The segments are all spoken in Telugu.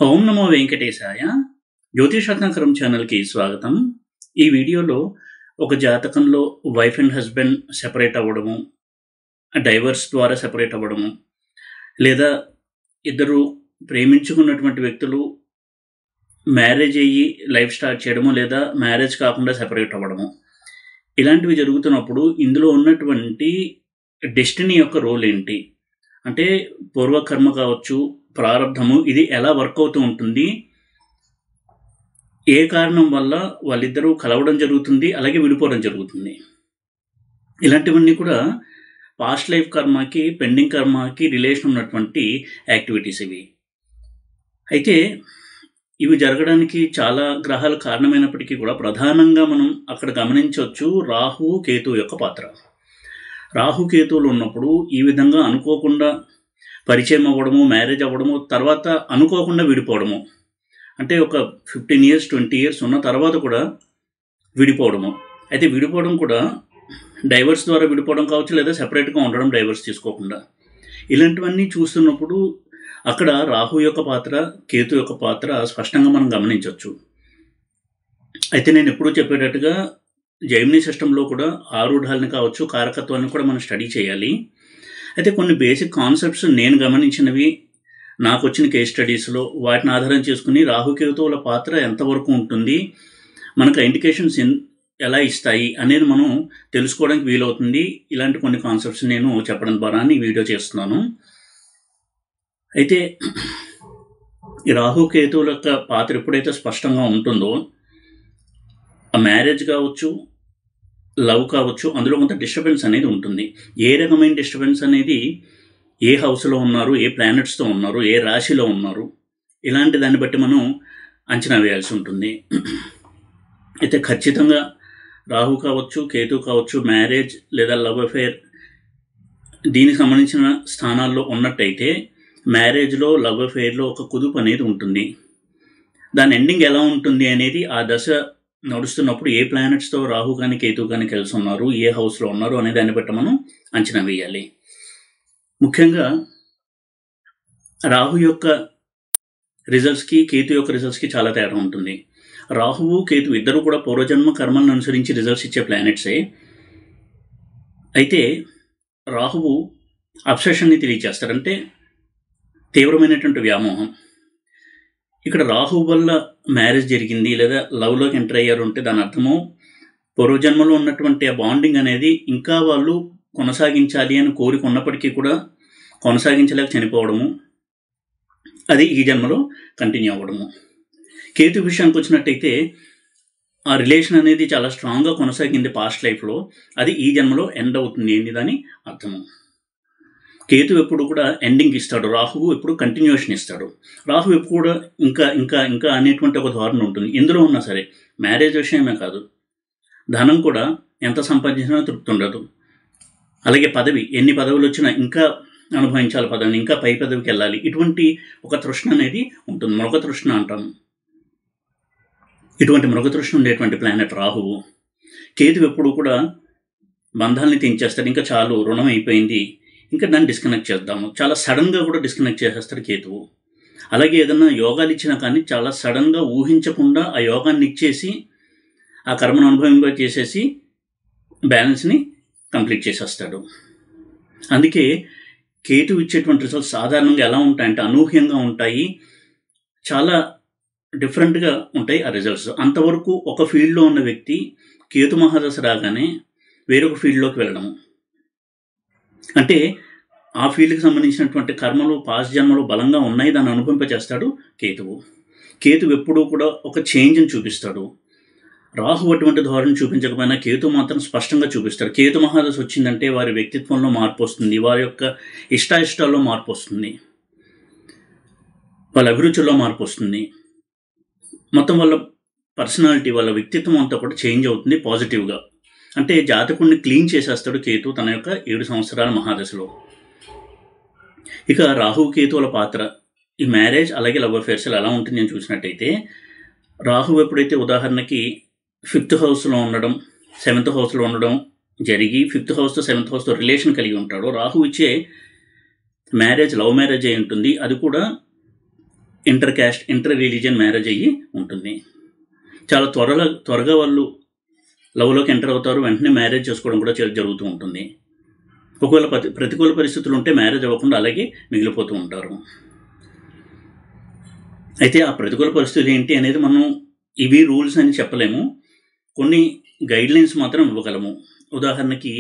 ఓం నమో వెంకటేశాయ. జ్యోతిషరత్నాకరం ఛానల్కి స్వాగతం. ఈ వీడియోలో ఒక జాతకంలో వైఫ్ అండ్ హస్బెండ్ సెపరేట్ అవ్వడము, డైవర్స్ ద్వారా సెపరేట్ అవ్వడము, లేదా ఇద్దరు ప్రేమించుకున్నటువంటి వ్యక్తులు మ్యారేజ్ అయ్యి లైఫ్ స్టార్ట్ చేయడము, లేదా మ్యారేజ్ కాకుండా సెపరేట్ అవ్వడము, ఇలాంటివి జరుగుతున్నప్పుడు ఇందులో ఉన్నటువంటి డెస్టినీ యొక్క రోల్ ఏంటి అంటే పూర్వకర్మ కావచ్చు, ప్రారంధము, ఇది ఎలా వర్క్ అవుతూ ఉంటుంది, ఏ కారణం వల్ల వాళ్ళిద్దరూ కలవడం జరుగుతుంది, అలాగే విడిపోవడం జరుగుతుంది. ఇలాంటివన్నీ కూడా పాస్ట్ లైఫ్ కర్మకి, పెండింగ్ కర్మకి రిలేషన్ ఉన్నటువంటి యాక్టివిటీస్ ఇవి. అయితే ఇవి జరగడానికి చాలా గ్రహాలు కారణమైనప్పటికీ కూడా ప్రధానంగా మనం అక్కడ గమనించవచ్చు రాహు కేతు యొక్క పాత్ర. రాహు కేతువులు ఉన్నప్పుడు ఈ విధంగా అనుకోకుండా పరిచయం అవ్వడము, మ్యారేజ్ అవ్వడము, తర్వాత అనుకోకుండా విడిపోవడము, అంటే ఒక 15 years 20 years ఉన్న తర్వాత కూడా విడిపోవడము. అయితే విడిపోవడం కూడా డైవర్స్ ద్వారా విడిపోవడం కావచ్చు, లేదా సెపరేట్గా ఉండడం డైవర్స్ తీసుకోకుండా. ఇలాంటివన్నీ చూస్తున్నప్పుడు అక్కడ రాహు యొక్క పాత్ర, కేతు యొక్క పాత్ర స్పష్టంగా మనం గమనించవచ్చు. అయితే నేను ఎప్పుడూ చెప్పేటట్టుగా జైమినీ సిస్టంలో కూడా ఆరూఢాలని కావచ్చు, కారకత్వాన్ని కూడా మనం స్టడీ చేయాలి. అయితే కొన్ని బేసిక్ కాన్సెప్ట్స్ నేను గమనించినవి, నాకు వచ్చిన కేస్ స్టడీస్లో వాటిని ఆధారం చేసుకుని రాహుకేతువుల పాత్ర ఎంతవరకు ఉంటుంది, మనకు ఇండికేషన్స్ ఎలా ఇస్తాయి అనేది మనం తెలుసుకోవడానికి వీలవుతుంది. ఇలాంటి కొన్ని కాన్సెప్ట్స్ నేను చెప్పడం ద్వారా ఈ వీడియో చేస్తున్నాను. అయితే ఈ రాహుకేతువుల యొక్క పాత్ర ఎప్పుడైతే స్పష్టంగా ఉంటుందో, ఆ మ్యారేజ్ కావచ్చు, లవ్ కావచ్చు, అందులో కొంత డిస్టర్బెన్స్ అనేది ఉంటుంది. ఏ రకమైన డిస్టర్బెన్స్ అనేది, ఏ హౌస్లో ఉన్నారు, ఏ ప్లానెట్స్తో ఉన్నారు, ఏ రాశిలో ఉన్నారు, ఇలాంటి దాన్ని బట్టి మనం అంచనా వేయాల్సి ఉంటుంది. అయితే ఖచ్చితంగా రాహు కావచ్చు, కేతు కావచ్చు, మ్యారేజ్ లేదా లవ్ అఫేర్ దీనికి సంబంధించిన స్థానాల్లో ఉన్నట్టయితే మ్యారేజ్లో, లవ్ అఫేర్లో ఒక కుదుపు అనేది ఉంటుంది. దాని ఎండింగ్ ఎలా ఉంటుంది అనేది ఆ దశ నడుస్తున్నప్పుడు ఏ ప్లానెట్స్తో రాహు కానీ కేతు కానీ కలిసి ఉన్నారు, ఏ హౌస్లో ఉన్నారు అనే దాన్ని బట్టి మనం అంచనా వేయాలి. ముఖ్యంగా రాహు యొక్క రిజల్ట్స్కి, కేతు యొక్క రిజల్ట్స్కి చాలా తేడా ఉంటుంది. రాహువు, కేతు ఇద్దరు కూడా పూర్వజన్మ కర్మలను అనుసరించి రిజల్ట్స్ ఇచ్చే ప్లానెట్సే. అయితే రాహువు అబ్సెషన్ని తెలియజేస్తారంటే తీవ్రమైనటువంటి వ్యామోహం. ఇక్కడ రాహు వల్ల మ్యారేజ్ జరిగింది లేదా లవ్లోకి ఎంటర్ అయ్యారు అంటే దాని అర్థము పూర్వజన్మలో ఉన్నటువంటి ఆ బాండింగ్ అనేది ఇంకా వాళ్ళు కొనసాగించాలి అని కోరిక ఉన్నప్పటికీ కూడా కొనసాగించలేక చనిపోవడము, అది ఈ జన్మలో కంటిన్యూ అవ్వడము. కేతు విషయానికి వచ్చినట్టయితే ఆ రిలేషన్ అనేది చాలా స్ట్రాంగ్గా కొనసాగింది పాస్ట్ లైఫ్లో, అది ఈ జన్మలో ఎండ్ అవుతుంది అని దాని అర్థము. కేతు ఎప్పుడు కూడా ఎండింగ్ ఇస్తాడు, రాహువు ఎప్పుడు కంటిన్యూషన్ ఇస్తాడు. రాహు ఎప్పుడు కూడా ఇంకా ఇంకా ఇంకా అనేటువంటి ఒక ధోరణి ఉంటుంది. ఎందులో ఉన్నా సరే, మ్యారేజ్ విషయమే కాదు, ధనం కూడా ఎంత సంపాదించినా తృప్తి ఉండదు. అలాగే పదవి, ఎన్ని పదవులు వచ్చినా ఇంకా అనుభవించాలి పదవిని, ఇంకా పై పదవికి వెళ్ళాలి, ఇటువంటి ఒక తృష్ణ అనేది ఉంటుంది. మృగతృష్ణ అంటాము. ఇటువంటి మృగతృష్ణ ఉండేటువంటి ప్లానెట్ రాహువు. కేతు ఎప్పుడు కూడా బంధాలని తెంచేస్తాడు. ఇంకా చాలు, రుణం అయిపోయింది, ఇంకా దాన్ని డిస్కనెక్ట్ చేద్దాము, చాలా సడన్గా కూడా డిస్కనెక్ట్ చేసేస్తాడు కేతువు. అలాగే ఏదన్నా యోగాలు ఇచ్చినా కానీ చాలా సడన్గా ఊహించకుండా ఆ యోగాన్ని ఇచ్చేసి ఆ కర్మను అనుభవంగా చేసేసి బ్యాలెన్స్ని కంప్లీట్ చేసేస్తాడు. అందుకే కేతు ఇచ్చేటువంటి రిజల్ట్స్ సాధారణంగా ఎలా ఉంటాయంటే అనూహ్యంగా ఉంటాయి, చాలా డిఫరెంట్గా ఉంటాయి ఆ రిజల్ట్స్. అంతవరకు ఒక ఫీల్డ్లో ఉన్న వ్యక్తి కేతు మహాదశ రాగానే వేరొక ఫీల్డ్లోకి వెళ్ళడము, అంటే ఆ ఫీల్డ్కి సంబంధించినటువంటి కర్మలు పాస్ట్ జన్మలు బలంగా ఉన్నాయి, దాన్ని అనుభవింపచేస్తాడు కేతువు. కేతువు ఎప్పుడూ కూడా ఒక చేంజ్ని చూపిస్తాడు. రాహు అటువంటి ధోరణి చూపించకపోయినా కేతు మాత్రం స్పష్టంగా చూపిస్తాడు. కేతు మహాదశ వచ్చిందంటే వారి వ్యక్తిత్వంలో మార్పు వస్తుంది, వారి యొక్క ఇష్టాయిష్టాల్లో మార్పు వస్తుంది, వాళ్ళ అభిరుచుల్లో మార్పు వస్తుంది, మొత్తం వాళ్ళ పర్సనాలిటీ, వాళ్ళ వ్యక్తిత్వం అంతా కూడా చేంజ్ అవుతుంది పాజిటివ్గా. అంటే జాతకుడిని క్లీన్ చేసేస్తాడు కేతు తన యొక్క 7 సంవత్సరాల మహాదశలో. ఇక రాహు కేతువుల పాత్ర ఈ మ్యారేజ్ అలాగే లవ్ అఫేర్స్ ఎలా ఉంటుంది అని చూసినట్టయితే, రాహు ఎప్పుడైతే ఉదాహరణకి 5th హౌస్లో ఉండడం, 7th హౌస్లో ఉండడం జరిగి 5th హౌస్తో 7th హౌస్తో రిలేషన్ కలిగి ఉంటాడో, రాహు ఇచ్చే మ్యారేజ్ లవ్ మ్యారేజ్ అయి ఉంటుంది. అది కూడా inter caste, inter religion marriage అయ్యి ఉంటుంది. చాలా త్వరగా వాళ్ళు లవ్లోకి ఎంటర్ అవుతారు, వెంటనే మ్యారేజ్ చేసుకోవడం కూడా జరుగుతూ ఉంటుంది. ఒకవేళ ప్రతికూల పరిస్థితులు ఉంటే మ్యారేజ్ అవ్వకుండా అలాగే మిగిలిపోతూ ఉంటారు. అయితే ఆ ప్రతికూల పరిస్థితులు ఏంటి అనేది మనం ఇవి రూల్స్ అని చెప్పలేము, కొన్ని గైడ్లైన్స్ మాత్రం ఇవ్వగలము. ఉదాహరణకి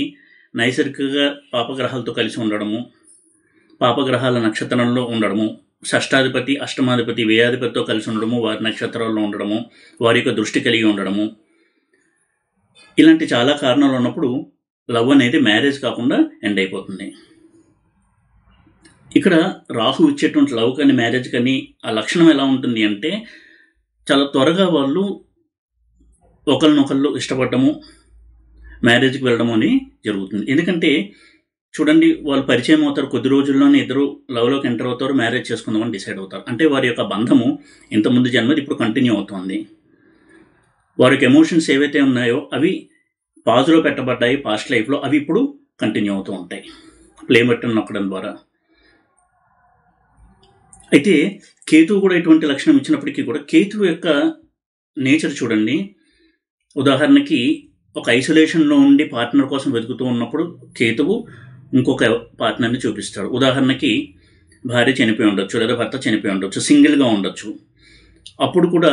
నైసర్గికంగా పాపగ్రహాలతో కలిసి ఉండడము, పాపగ్రహాల నక్షత్రంలో ఉండడము, షష్టాధిపతి, అష్టమాధిపతి, వ్యయాధిపతితో కలిసి ఉండడము, వారి నక్షత్రాల్లో ఉండడము, వారి యొక్క దృష్టి కలిగి ఉండడము, ఇలాంటి చాలా కారణాలు ఉన్నప్పుడు లవ్ అనేది మ్యారేజ్ కాకుండా ఎండ్ అయిపోతుంది. ఇక్కడ రాహు ఇచ్చేటువంటి లవ్ కానీ మ్యారేజ్ కానీ ఆ లక్షణం ఎలా ఉంటుంది అంటే చాలా త్వరగా వాళ్ళు ఒకరినొకళ్ళు ఇష్టపడటము, మ్యారేజ్కి వెళ్ళడము అని జరుగుతుంది. ఎందుకంటే చూడండి, వాళ్ళు పరిచయం అవుతారు, కొద్ది రోజుల్లోనే ఇద్దరు లవ్లోకి ఎంటర్ అవుతారు, మ్యారేజ్ చేసుకుందామని డిసైడ్ అవుతారు. అంటే వారి యొక్క బంధము ఇంతకుముందు జన్మది ఇప్పుడు కంటిన్యూ అవుతుంది. వారి యొక్క ఎమోషన్స్ ఏవైతే ఉన్నాయో అవి పాజులో పెట్టబడ్డాయి పాస్ట్ లైఫ్లో, అవి ఇప్పుడు కంటిన్యూ అవుతూ ఉంటాయి ప్లే బటన్ నొక్కడం ద్వారా. అయితే కేతువు కూడా ఇటువంటి లక్షణం ఇచ్చినప్పటికీ కూడా కేతువు యొక్క నేచర్ చూడండి. ఉదాహరణకి ఒక ఐసోలేషన్లో ఉండి పార్ట్నర్ కోసం వెతుకుతూ ఉన్నప్పుడు కేతువు ఇంకొక పార్ట్నర్ని చూపిస్తాడు. ఉదాహరణకి భార్య చనిపోయి ఉండొచ్చు, లేదా భర్త చనిపోయి ఉండొచ్చు, సింగిల్గా ఉండొచ్చు. అప్పుడు కూడా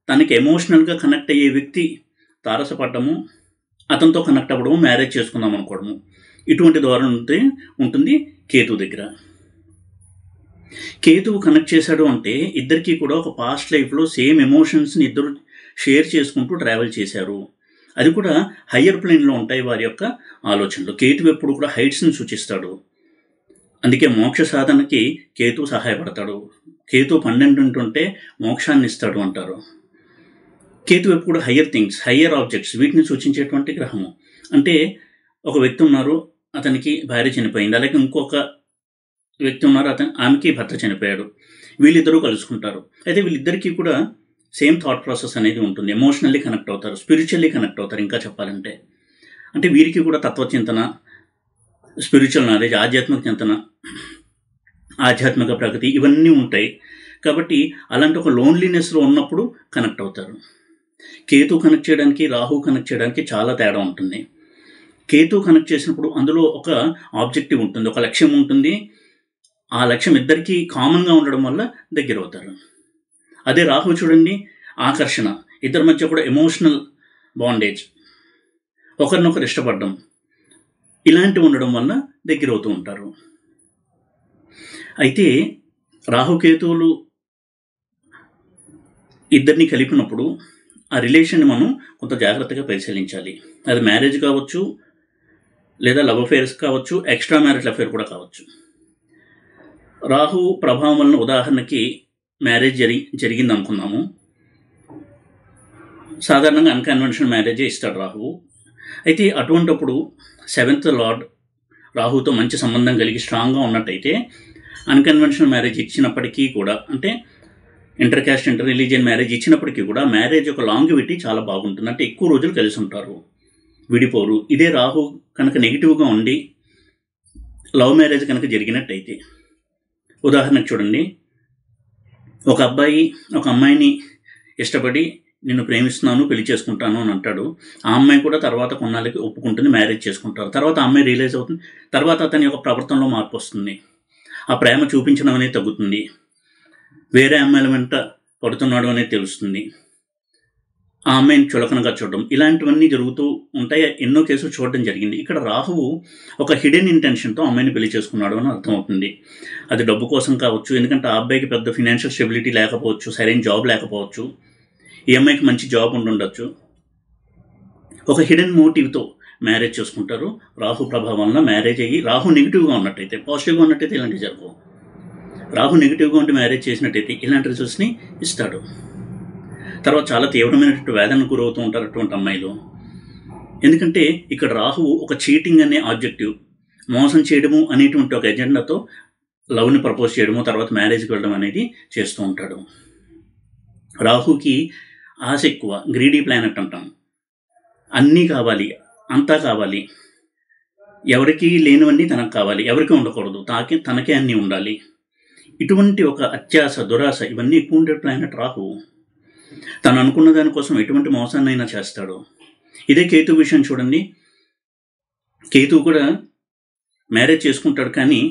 తనకి ఎమోషనల్గా కనెక్ట్ అయ్యే వ్యక్తి తారసపడము, అతనితో కనెక్ట్ అవ్వడము, మ్యారేజ్ చేసుకుందాం అనుకోవడము, ఇటువంటి ధోరణి ఉంటుంది కేతువు దగ్గర. కేతువు కనెక్ట్ చేశాడు అంటే ఇద్దరికీ కూడా ఒక పాస్ట్ లైఫ్లో సేమ్ ఎమోషన్స్ని ఇద్దరు షేర్ చేసుకుంటూ ట్రావెల్ చేశారు. అది కూడా హయ్యర్ ప్లేన్లో ఉంటాయి వారి యొక్క ఆలోచనలు. కేతువు ఎప్పుడు కూడా హైట్స్ని సూచిస్తాడు. అందుకే మోక్ష సాధనకి కేతువు సహాయపడతాడు. కేతువు 12 ఉంటే మోక్షాన్ని ఇస్తాడు అంటారు. కేతువు ఎప్పుడు హయ్యర్ థింగ్స్, హయ్యర్ ఆబ్జెక్ట్స్, వీటిని సూచించేటువంటి గ్రహము. అంటే ఒక వ్యక్తి ఉన్నారు, అతనికి భార్య చనిపోయింది, అలాగే ఇంకొక వ్యక్తి ఉన్నారు, ఆమెకి భర్త చనిపోయాడు. వీళ్ళిద్దరూ కలుసుకుంటారు. అయితే వీళ్ళిద్దరికీ కూడా సేమ్ థాట్ ప్రాసెస్ అనేది ఉంటుంది. ఎమోషనల్లీ కనెక్ట్ అవుతారు, స్పిరిచువల్లీ కనెక్ట్ అవుతారు. ఇంకా చెప్పాలంటే అంటే వీరికి కూడా తత్వచింతన, స్పిరిచువల్ నాలెడ్జ్, ఆధ్యాత్మిక చింతన, ఆధ్యాత్మిక ప్రగతి ఇవన్నీ ఉంటాయి. కాబట్టి అలాంటి ఒక లోన్లీనెస్లో ఉన్నప్పుడు కనెక్ట్ అవుతారు. కేతు కనెక్ట్ చేయడానికి, రాహు కనెక్ట్ చేయడానికి చాలా తేడా ఉంటుంది. కేతు కనెక్ట్ చేసినప్పుడు అందులో ఒక ఆబ్జెక్టివ్ ఉంటుంది, ఒక లక్ష్యం ఉంటుంది. ఆ లక్ష్యం ఇద్దరికీ కామన్గా ఉండడం వల్ల దగ్గర అవుతారు. అదే రాహు చూడండి, ఆకర్షణ, ఇద్దరి మధ్య కూడా ఎమోషనల్ బాండేజ్, ఒకరినొకరు ఇష్టపడడం, ఇలాంటివి ఉండడం వల్ల దగ్గర అవుతూ ఉంటారు. అయితే రాహుకేతువులు ఇద్దరిని కలిపినప్పుడు ఆ రిలేషన్ని మనం కొంత జాగ్రత్తగా పరిశీలించాలి. అది మ్యారేజ్ కావచ్చు, లేదా లవ్ అఫేర్స్ కావచ్చు, ఎక్స్ట్రా మ్యారిటల్ అఫేర్ కూడా కావచ్చు. రాహు ప్రభావం వలన ఉదాహరణకి మ్యారేజ్ జరిగింది అనుకుందాము. సాధారణంగా అన్కన్వెన్షనల్ మ్యారేజే ఇస్తాడు రాహువు. అయితే అటువంటిప్పుడు 7th లార్డ్ రాహుతో మంచి సంబంధం కలిగి స్ట్రాంగ్గా ఉన్నట్టయితే అన్కన్వెన్షనల్ మ్యారేజ్ ఇచ్చినప్పటికీ కూడా, అంటే inter caste, inter religion marriage ఇచ్చినప్పటికీ కూడా మ్యారేజ్ యొక్క లాంగివిటీ చాలా బాగుంటుంది. అంటే ఎక్కువ రోజులు కలిసి ఉంటారు, విడిపోరు. ఇదే రాహు కనుక నెగిటివ్గా ఉండి లవ్ మ్యారేజ్ కనుక జరిగినట్టయితే, ఉదాహరణకు చూడండి, ఒక అబ్బాయి ఒక అమ్మాయిని ఇష్టపడి నిన్ను ప్రేమిస్తున్నాను, పెళ్లి చేసుకుంటాను అని అంటాడు. ఆ అమ్మాయి కూడా తర్వాత కొన్నాళ్ళకి ఒప్పుకుంటుంది, మ్యారేజ్ చేసుకుంటారు. తర్వాత ఆ అమ్మాయి రియలైజ్ అవుతుంది, తర్వాత అతని యొక్క ప్రవర్తనలో మార్పు వస్తుంది, ఆ ప్రేమ చూపించడం అనేది తగ్గుతుంది, వేరే అమ్మాయిల వెంట పడుతున్నాడు అనేది తెలుస్తుంది, ఆ అమ్మాయిని చులకనగా చూడడం, ఇలాంటివన్నీ జరుగుతూ ఉంటాయి. ఎన్నో కేసులు చూడడం జరిగింది. ఇక్కడ రాహువు ఒక హిడెన్ ఇంటెన్షన్తో అమ్మాయిని పెళ్లి చేసుకున్నాడు అని అర్థమవుతుంది. అది డబ్బు కోసం కావచ్చు, ఎందుకంటే ఆ అబ్బాయికి పెద్ద ఫినాన్షియల్ స్టెబిలిటీ లేకపోవచ్చు, సరైన జాబ్ లేకపోవచ్చు, ఈ అమ్మాయికి మంచి జాబ్ ఉండుండొచ్చు. ఒక హిడెన్ మోటివ్తో మ్యారేజ్ చేసుకుంటారు. రాహు ప్రభావం వలన మ్యారేజ్ అయ్యి, రాహు నెగిటివ్గా ఉన్నట్టయితే, పాజిటివ్గా ఉన్నట్టయితే ఇలాంటివి జరగవు. రాహు నెగిటివ్గా ఉండి మ్యారేజ్ చేసినట్టయితే ఇలాంటి రిజల్ట్స్ని ఇస్తాడు. తర్వాత చాలా తీవ్రమైనటువంటి వేదనకు గురవుతూ ఉంటారు అటువంటి అమ్మాయిలు. ఎందుకంటే ఇక్కడ రాహువు ఒక చీటింగ్ అనే ఆబ్జెక్టివ్, మోసం చేయడము అనేటువంటి ఒక ఎజెండాతో లవ్ని ప్రపోజ్ చేయడము, తర్వాత మ్యారేజ్కి వెళ్ళడం అనేది చేస్తూ ఉంటాడు. రాహుకి ఆశ ఎక్కువ, గ్రీడీ ప్లానెట్ అంటాం. అన్నీ కావాలి, అంతా కావాలి, ఎవరికి లేనివన్నీ తనకు కావాలి, ఎవరికి ఉండకూడదు, తనకే అన్నీ ఉండాలి. ఇటువంటి ఒక అత్యాశ, దురాశ ఇవన్నీ ఎక్కువ ఉండే ప్లానెట్ రాహు. తను అనుకున్న దానికోసం ఎటువంటి మోసాన్నైనా చేస్తాడు. ఇదే కేతు విషయం చూడండి. కేతు కూడా మ్యారేజ్ చేసుకుంటాడు, కానీ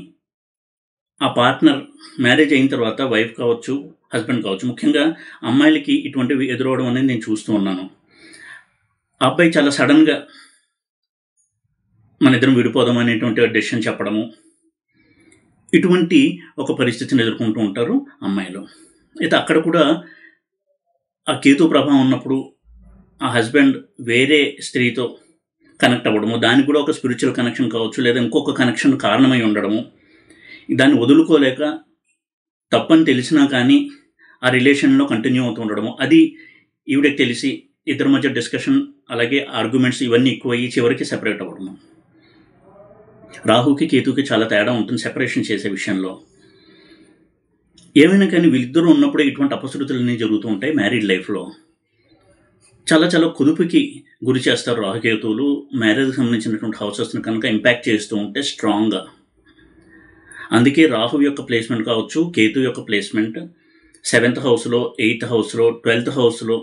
ఆ పార్ట్నర్ మ్యారేజ్ అయిన తర్వాత వైఫ్ కావచ్చు, హస్బెండ్ కావచ్చు, ముఖ్యంగా అమ్మాయిలకి ఇటువంటివి ఎదురవడం అనేది నేను చూస్తూ ఉన్నాను. ఆ అబ్బాయి చాలా సడన్గా మన ఇద్దరం విడిపోదాం అనేటువంటి డెసిషన్ చెప్పడము, ఇటువంటి ఒక పరిస్థితిని ఎదుర్కొంటూ ఉంటారు అమ్మాయిలు. అయితే అక్కడ కూడా ఆ కేతు ప్రభావం ఉన్నప్పుడు ఆ హస్బెండ్ వేరే స్త్రీతో కనెక్ట్ అవ్వడము, దానికి కూడా ఒక స్పిరిచువల్ కనెక్షన్ కావచ్చు, లేదా ఇంకొక కనెక్షన్ కారణమై ఉండడము, దాన్ని వదులుకోలేక తప్పని తెలిసినా కానీ ఆ రిలేషన్లో కంటిన్యూ అవుతూ ఉండడము, అది ఈవిడకి తెలిసి ఇద్దరి మధ్య డిస్కషన్, అలాగే ఆర్గ్యుమెంట్స్ ఇవన్నీ ఎక్కువయ్యి చివరికి సెపరేట్ అవ్వడము. రాహుకి కేతుకి చాలా తేడా ఉంటుంది సెపరేషన్ చేసే విషయంలో. ఏమైనా కానీ వీళ్ళిద్దరూ ఉన్నప్పుడే ఇటువంటి అపశృతులన్నీ జరుగుతూ ఉంటాయి మ్యారీడ్ లైఫ్లో. చాలా చాలా కుదుపుకి గురి చేస్తారు రాహుకేతువులు. మ్యారేజ్కి సంబంధించినటువంటి హౌసెస్ని కనుక ఇంపాక్ట్ చేస్తూ ఉంటే స్ట్రాంగ్గా. అందుకే రాహు యొక్క ప్లేస్మెంట్ కావచ్చు, కేతు యొక్క ప్లేస్మెంట్ 7th హౌస్లో, 8th హౌస్లో, 12th హౌస్లో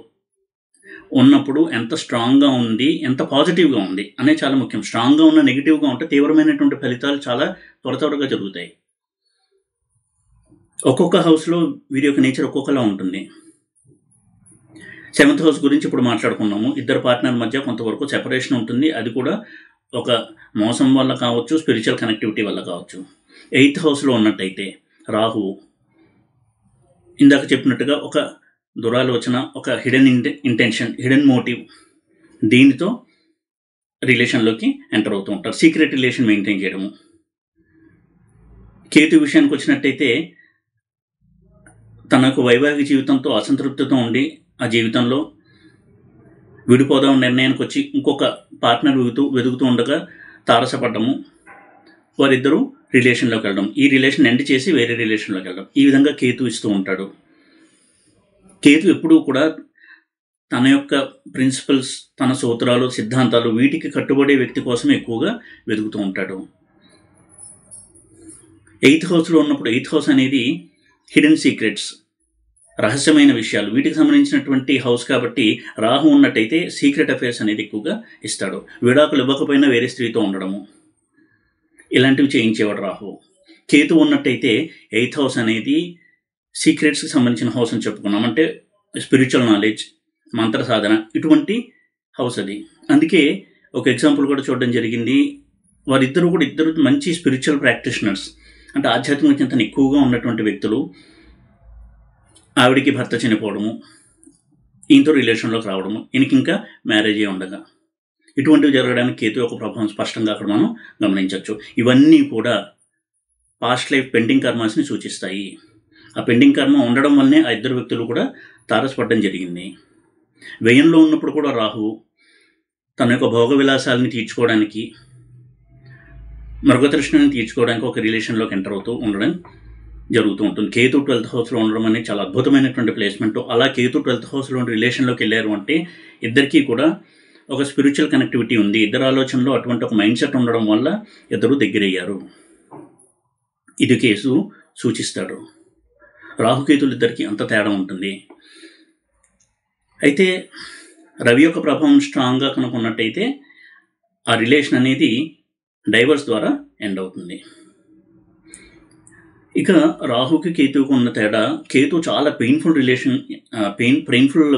ఉన్నప్పుడు ఎంత స్ట్రాంగ్గా ఉంది, ఎంత పాజిటివ్గా ఉంది అనేది చాలా ముఖ్యం. స్ట్రాంగ్గా ఉన్న నెగిటివ్గా ఉంటే తీవ్రమైనటువంటి ఫలితాలు చాలా త్వరగా జరుగుతాయి. ఒక్కొక్క హౌస్లో వీరి యొక్క నేచర్ ఒక్కొక్కలా ఉంటుంది. 7th హౌస్ గురించి ఇప్పుడు మాట్లాడుకున్నాము. ఇద్దరు పార్ట్నర్ మధ్య కొంతవరకు సెపరేషన్ ఉంటుంది. అది కూడా ఒక మోసం వల్ల కావచ్చు, స్పిరిచువల్ కనెక్టివిటీ వల్ల కావచ్చు. 8th హౌస్లో ఉన్నట్టయితే రాహు ఇందాక చెప్పినట్టుగా ఒక దురాలోచన, ఒక హిడెన్ ఇంటెన్షన్, హిడెన్ మోటివ్, దీనితో రిలేషన్లోకి ఎంటర్ అవుతూ ఉంటారు. సీక్రెట్ రిలేషన్ మెయింటైన్ చేయడము. కేతు విషయానికి వచ్చినట్టయితే తనకు వైవాహిక జీవితంతో అసంతృప్తితో ఉండి ఆ జీవితంలో విడిపోదాం నిర్ణయానికి వచ్చి ఇంకొక పార్ట్నర్ వెతుకుతూ ఉండగా తారసపడ్డము, వారిద్దరూ రిలేషన్లోకి వెళ్ళడం, ఈ రిలేషన్ ఎండ్ చేసి వేరే రిలేషన్లోకి వెళ్ళడం, ఈ విధంగా కేతు ఇస్తూ ఉంటాడు. కేతు ఎప్పుడూ కూడా తన యొక్క ప్రిన్సిపల్స్, తన సూత్రాలు, సిద్ధాంతాలు, వీటికి కట్టుబడే వ్యక్తి కోసం ఎక్కువగా వెతుకుతూ ఉంటాడు. 8th హౌస్లో ఉన్నప్పుడు 8th హౌస్ అనేది హిడెన్ సీక్రెట్స్, రహస్యమైన విషయాలు, వీటికి సంబంధించినటువంటి హౌస్ కాబట్టి రాహు ఉన్నట్టయితే సీక్రెట్ అఫైర్స్ అనేది ఎక్కువగా ఇస్తాడు. విడాకులు ఇవ్వకపోయినా వేరే స్త్రీతో ఉండడము, ఇలాంటివి చేయించేవాడు రాహు. కేతు ఉన్నట్టయితే 8th హౌస్ అనేది సీక్రెట్స్కి సంబంధించిన హౌస్ అని చెప్పుకున్నాం. అంటే స్పిరిచువల్ నాలెడ్జ్, మంత్ర సాధన, ఇటువంటి హౌస్ అది. అందుకే ఒక ఎగ్జాంపుల్ కూడా చూడడం జరిగింది. వారిద్దరూ కూడా ఇద్దరు మంచి స్పిరిచువల్ ప్రాక్టీషనర్స్, అంటే ఆధ్యాత్మిక చింతన ఎక్కువగా ఉన్నటువంటి వ్యక్తులు. ఆవిడికి భర్త చనిపోవడము, ఈయనతో రిలేషన్లోకి రావడము, ఈయనకి ఇంకా మ్యారేజ్ అయ్యి ఉండగా, ఇటువంటివి జరగడానికి కేతు యొక్క ప్రభావం స్పష్టంగా అక్కడ మనం గమనించవచ్చు. ఇవన్నీ కూడా పాస్ట్ లైఫ్ పెండింగ్ కర్మాస్ని సూచిస్తాయి. ఆ పెండింగ్ కర్మ ఉండడం వల్లనే ఆ ఇద్దరు వ్యక్తులు కూడా తారసపడడం జరిగింది. వ్యయంలో ఉన్నప్పుడు కూడా రాహు తన యొక్క భోగ విలాసాలని తీర్చుకోవడానికి, మృగతృష్ణని తీర్చుకోవడానికి ఒక రిలేషన్లోకి ఎంటర్ అవుతూ ఉండడం జరుగుతూ ఉంటుంది. కేతు 12th హౌస్లో ఉండడం అనేది చాలా అద్భుతమైనటువంటి ప్లేస్మెంట్. అలా కేతు 12th హౌస్లో రిలేషన్లోకి వెళ్ళారు అంటే ఇద్దరికీ కూడా ఒక స్పిరిచువల్ కనెక్టివిటీ ఉంది. ఇద్దరు ఆలోచనలో అటువంటి ఒక మైండ్ సెట్ ఉండడం వల్ల ఇద్దరు దగ్గరయ్యారు. ఇది కేసు సూచిస్తాడు. రాహుకేతులు ఇద్దరికి అంత తేడా ఉంటుంది. అయితే రవి యొక్క ప్రభావం స్ట్రాంగ్గా కనుక్కున్నట్టయితే ఆ రిలేషన్ అనేది డైవర్స్ ద్వారా ఎండ్ అవుతుంది. ఇక రాహుకి కేతువుకు ఉన్న తేడా, కేతు చాలా పెయిన్ఫుల్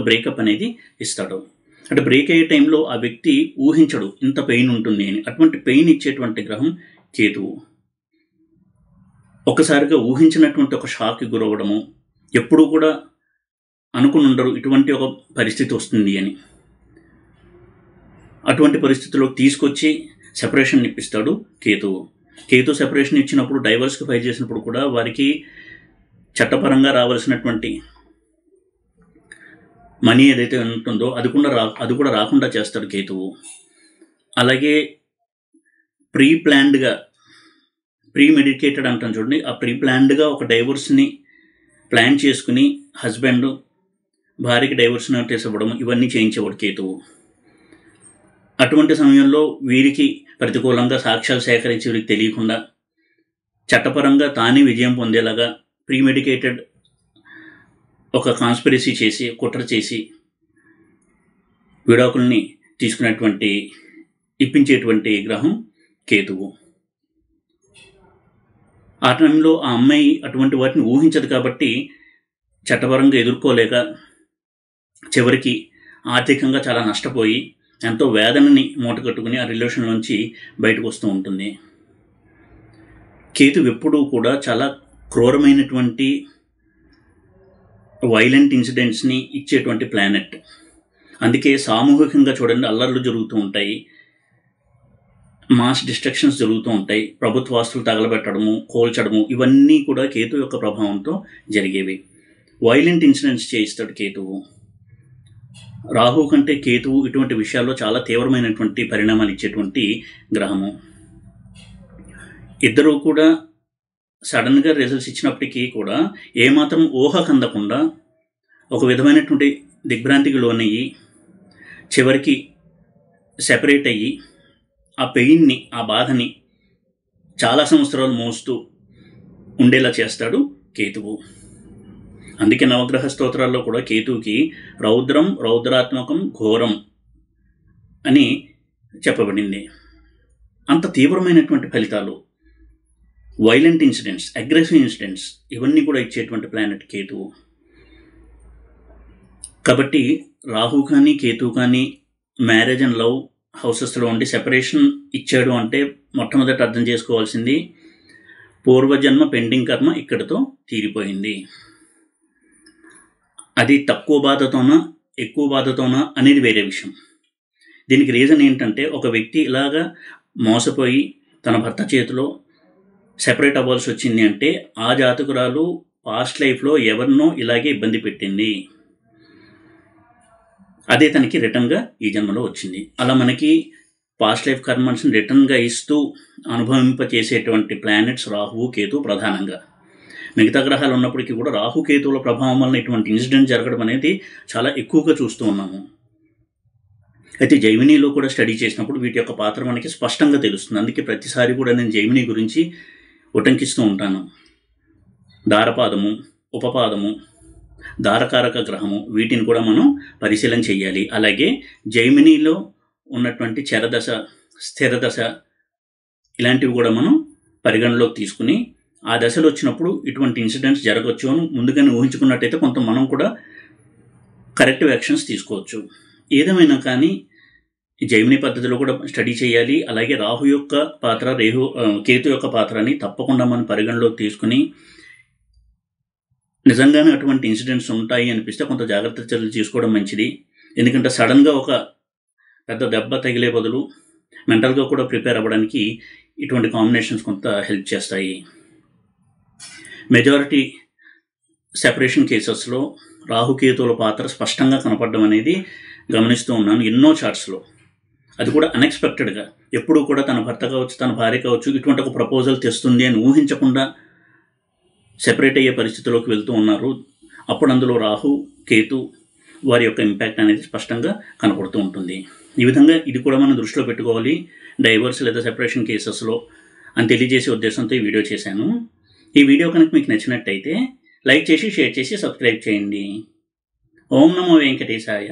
బ్రేకప్ అనేది ఇస్తాడు. అంటే బ్రేక్ అయ్యే టైంలో ఆ వ్యక్తి ఊహించడు ఇంత పెయిన్ ఉంటుంది అని. అటువంటి పెయిన్ ఇచ్చేటువంటి గ్రహం కేతువు. ఒక్కసారిగా ఊహించినటువంటి ఒక షాక్కి గురవడము, ఎప్పుడూ కూడా అనుకుని ఉండరు ఇటువంటి ఒక పరిస్థితి వస్తుంది అని. అటువంటి పరిస్థితుల్లోకి తీసుకొచ్చి సెపరేషన్ ఇప్పిస్తాడు కేతువు. కేతు సెపరేషన్ ఇచ్చినప్పుడు, డైవర్స్కి ఫైల్ చేసినప్పుడు కూడా వారికి చట్టపరంగా రావాల్సినటువంటి మనీ ఏదైతే ఉంటుందో అది కూడా రాకుండా చేస్తాడు కేతువు. అలాగే ప్రీమెడికేటెడ్ అంటాం చూడండి, ఆ ప్లాన్డ్గా ఒక డైవర్స్ని ప్లాన్ చేసుకుని హస్బెండ్ భార్యకి డైవర్స్ నోటీస్ ఇవ్వడం, ఇవన్నీ చేయించేవాడు కేతువు. అటువంటి సమయంలో వీరికి ప్రతికూలంగా సాక్ష్యాలు సేకరించి వీరికి తెలియకుండా చట్టపరంగా తానే విజయం పొందేలాగా ప్రీమెడికేటెడ్ ఒక కాన్స్పిరసీ చేసి కుట్ర చేసి విడాకుల్ని ఇప్పించేటువంటి గ్రహం కేతువు. ఆ టైంలో ఆ అమ్మాయి అటువంటి వాటిని ఊహించదు కాబట్టి చట్టపరంగా ఎదుర్కోలేక చివరికి ఆర్థికంగా చాలా నష్టపోయి ఎంతో వేదనని మూటకట్టుకుని ఆ రిలేషన్ నుంచి బయటకు వస్తూ ఉంటుంది. కేతు ఎప్పుడూ కూడా చాలా క్రూరమైనటువంటి వైలెంట్ ఇన్సిడెంట్స్ని ఇచ్చేటువంటి ప్లానెట్. అందుకే సామూహికంగా చూడండి అల్లర్లు జరుగుతూ ఉంటాయి, మాస్ డిస్ట్రక్షన్స్ జరుగుతూ ఉంటాయి, ప్రభుత్వాస్తులు తగలబెట్టడము, కోల్చడము, ఇవన్నీ కూడా కేతు యొక్క ప్రభావంతో జరిగేవి. వైలెంట్ ఇన్సిడెంట్స్ చేయిస్తాడు కేతువు. రాహు కంటే కేతువు ఇటువంటి విషయాల్లో చాలా తీవ్రమైనటువంటి పరిణామాలు ఇచ్చేటువంటి గ్రహము. ఇద్దరూ కూడా సడన్గా రిజల్ట్స్ ఇచ్చినప్పటికీ కూడా ఏమాత్రం ఊహకు అందకుండా ఒక విధమైనటువంటి దిగ్భ్రాంతికి లోనయ్యి చివరికి సెపరేట్ అయ్యి ఆ పెయిన్ని, ఆ బాధని చాలా సంవత్సరాలు మోస్తూ ఉండేలా చేస్తాడు కేతువు. అందుకే నవగ్రహ స్తోత్రాల్లో కూడా కేతువుకి రౌద్రం, రౌద్రాత్మకం, ఘోరం అని చెప్పబడింది. అంత తీవ్రమైనటువంటి ఫలితాలు, వైలెంట్ ఇన్సిడెంట్స్, అగ్రెసివ్ ఇన్సిడెంట్స్, ఇవన్నీ కూడా ఇచ్చేటువంటి ప్లానెట్ కేతువు. కాబట్టి రాహు కానీ కేతువు కానీ మ్యారేజ్ అండ్ లవ్ హౌసెస్లో ఉండి సెపరేషన్ ఇచ్చాడు అంటే మొట్టమొదట అర్థం చేసుకోవాల్సింది పూర్వజన్మ పెండింగ్ కర్మ ఇక్కడితో తీరిపోయింది. అది తక్కువ బాధతోనా ఎక్కువ బాధతోనా అనేది వేరే విషయం. దీనికి రీజన్ ఏంటంటే ఒక వ్యక్తి ఇలాగా మోసపోయి తన భర్త చేతిలో సెపరేట్ అవ్వాల్సి వచ్చింది అంటే ఆ జాతకురాలు పాస్ట్ లైఫ్లో ఎవరినో ఇలాగే ఇబ్బంది పెట్టింది, అదే తనకి రిటర్న్గా ఈ జన్మలో వచ్చింది. అలా మనకి పాస్ట్ లైఫ్ కర్మల్స్ని రిటర్న్గా ఇస్తూ అనుభవింపచేసేటువంటి ప్లానెట్స్ రాహువు, కేతు ప్రధానంగా. మిగతా గ్రహాలు ఉన్నప్పటికీ కూడా రాహు కేతువుల ప్రభావం వలన ఇటువంటి ఇన్సిడెంట్ జరగడం అనేది చాలా ఎక్కువగా చూస్తూ ఉన్నాము. అయితే జైమినీలో కూడా స్టడీ చేసినప్పుడు వీటి యొక్క పాత్ర మనకి స్పష్టంగా తెలుస్తుంది. అందుకే ప్రతిసారి కూడా నేను జైమినీ గురించి ఉటంకిస్తూ ఉంటాను. దారపాదము, ఉపపాదము, దారకారక గ్రహము, వీటిని కూడా మనం పరిశీలన చేయాలి. అలాగే జైమినీలో ఉన్నటువంటి చరదశ, స్థిరదశ, ఇలాంటివి కూడా మనం పరిగణలోకి తీసుకుని ఆ దశలు వచ్చినప్పుడు ఇటువంటి ఇన్సిడెంట్స్ జరగవచ్చు అని ముందుగానే ఊహించుకున్నట్టయితే కొంత మనం కూడా కరెక్టివ్ యాక్షన్స్ తీసుకోవచ్చు. ఏదేమైనా కానీ జైమినీ పద్ధతిలో కూడా స్టడీ చేయాలి. అలాగే రాహు యొక్క పాత్ర, కేతు యొక్క పాత్రని తప్పకుండా మనం పరిగణలోకి తీసుకుని నిజంగానే అటువంటి ఇన్సిడెంట్స్ ఉంటాయి అనిపిస్తే కొంత జాగ్రత్త చర్యలు తీసుకోవడం మంచిది. ఎందుకంటే సడన్గా ఒక పెద్ద దెబ్బ తగిలే బదులు మెంటల్గా కూడా ప్రిపేర్ అవ్వడానికి ఇటువంటి కాంబినేషన్స్ కొంత హెల్ప్ చేస్తాయి. మెజారిటీ సెపరేషన్ కేసెస్లో రాహుకేతువుల పాత్ర స్పష్టంగా కనపడడం అనేది గమనిస్తూ ఉన్నాను ఎన్నో చార్ట్స్లో. అది కూడా అన్ఎక్స్పెక్టెడ్గా, ఎప్పుడూ కూడా తన భర్త కావచ్చు, తన భార్య కావచ్చు, ఇటువంటి ఒక ప్రపోజల్ తెస్తుంది అని ఊహించకుండా సెపరేట్ అయ్యే పరిస్థితిలోకి వెళ్తూ ఉన్నారు. అప్పుడు అందులో రాహు, కేతు వారి యొక్క ఇంపాక్ట్ అనేది స్పష్టంగా కనపడుతూ ఉంటుంది. ఈ విధంగా ఇది కూడా మనం దృష్టిలో పెట్టుకోవాలి డైవర్స్ లేదా సెపరేషన్ కేసెస్లో అని తెలియజేసే ఉద్దేశంతో ఈ వీడియో చేశాను. ఈ వీడియో కనుక మీకు నచ్చినట్టయితే లైక్ చేసి, షేర్ చేసి, సబ్స్క్రైబ్ చేయండి. ఓం నమో వెంకటేశాయ.